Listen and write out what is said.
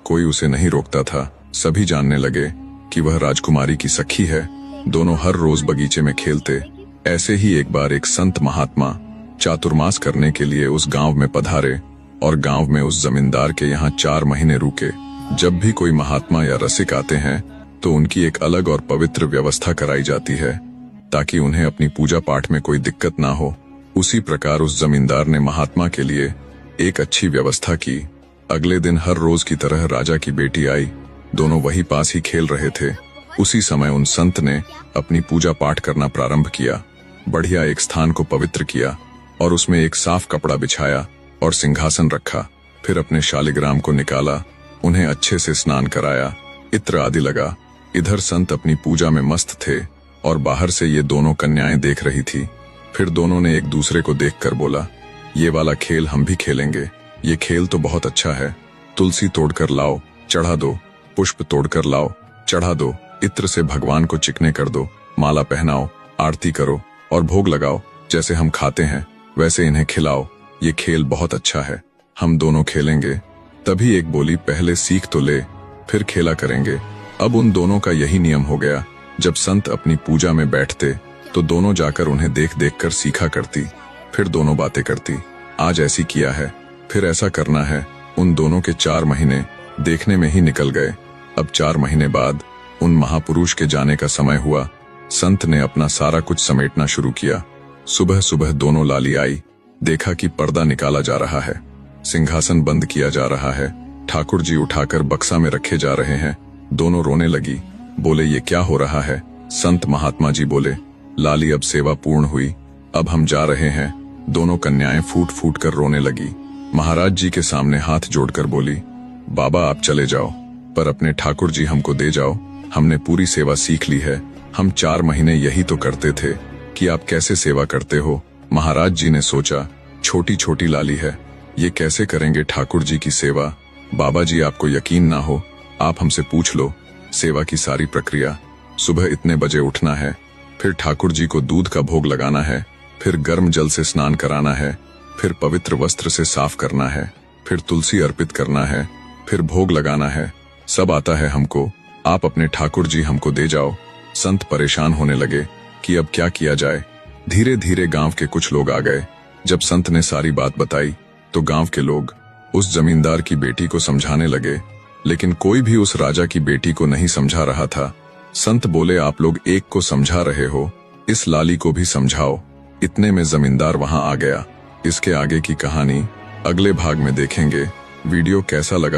कोई उसे नहीं रोकता था। सभी जानने लगे कि वह राजकुमारी की सखी है। दोनों हर रोज बगीचे में खेलते। ऐसे ही एक बार एक संत महात्मा चातुर्मास करने के लिए उस गांव में पधारे और गांव में उस जमींदार के यहाँ 4 महीने रुके। जब भी कोई महात्मा या रसिक आते हैं तो उनकी एक अलग और पवित्र व्यवस्था कराई जाती है ताकि उन्हें अपनी पूजा पाठ में कोई दिक्कत ना हो। उसी प्रकार उस जमींदार ने महात्मा के लिए एक अच्छी व्यवस्था की। अगले दिन हर रोज की तरह राजा की बेटी आई। दोनों वही पास ही खेल रहे थे। उसी समय उन संत ने अपनी पूजा पाठ करना प्रारंभ किया। बढ़िया एक स्थान को पवित्र किया और उसमें एक साफ कपड़ा बिछाया और सिंहासन रखा। फिर अपने शालिग्राम को निकाला, उन्हें अच्छे से स्नान कराया, इत्र आदि लगा। इधर संत अपनी पूजा में मस्त थे और बाहर से ये दोनों कन्याएं देख रही थी। फिर दोनों ने एक दूसरे को देखकर बोला, ये वाला खेल हम भी खेलेंगे। ये खेल तो बहुत अच्छा है। तुलसी तोड़कर लाओ, चढ़ा दो। पुष्प तोड़कर लाओ, चढ़ा दो। इत्र से भगवान को चिकने कर दो। माला पहनाओ, आरती करो और भोग लगाओ। जैसे हम खाते हैं वैसे इन्हें खिलाओ। ये खेल बहुत अच्छा है, हम दोनों खेलेंगे। तभी एक बोली, पहले सीख तो ले, फिर खेला करेंगे। अब उन दोनों का यही नियम हो गया। जब संत अपनी पूजा में बैठते तो दोनों जाकर उन्हें देख देख कर सीखा करती। फिर दोनों बातें करती, आज ऐसी किया है, फिर ऐसा करना है। उन दोनों के 4 महीने देखने में ही निकल गए। अब 4 महीने बाद उन महापुरुष के जाने का समय हुआ। संत ने अपना सारा कुछ समेटना शुरू किया। सुबह सुबह दोनों लाली आई। देखा कि पर्दा निकाला जा रहा है, सिंहासन बंद किया जा रहा है, ठाकुर जी उठाकर बक्सा में रखे जा रहे हैं। दोनों रोने लगी। बोले, ये क्या हो रहा है? संत महात्मा जी बोले, लाली अब सेवा पूर्ण हुई, अब हम जा रहे हैं। दोनों कन्याएं फूट फूट कर रोने लगी। महाराज जी के सामने हाथ जोड़कर बोली, बाबा आप चले जाओ, पर अपने ठाकुर जी हमको दे जाओ। हमने पूरी सेवा सीख ली है। हम 4 महीने यही तो करते थे कि आप कैसे सेवा करते हो। महाराज जी ने सोचा, छोटी छोटी लाली है, ये कैसे करेंगे ठाकुर जी की सेवा। बाबा जी आपको यकीन ना हो, आप हमसे पूछ लो सेवा की सारी प्रक्रिया। सुबह इतने बजे उठना है, फिर ठाकुर जी को दूध का भोग लगाना है, फिर गर्म जल से स्नान कराना है, फिर पवित्र वस्त्र से साफ करना है, फिर तुलसी अर्पित करना है, फिर भोग लगाना है। सब आता है हमको, आप अपने ठाकुर जी हमको दे जाओ। संत परेशान होने लगे कि अब क्या किया जाए। धीरे धीरे गांव के कुछ लोग आ गए। जब संत ने सारी बात बताई तो गांव के लोग उस जमींदार की बेटी को समझाने लगे, लेकिन कोई भी उस राजा की बेटी को नहीं समझा रहा था। संत बोले, आप लोग एक को समझा रहे हो, इस लाली को भी समझाओ। इतने में जमींदार वहां आ गया। इसके आगे की कहानी अगले भाग में देखेंगे। वीडियो कैसा लगा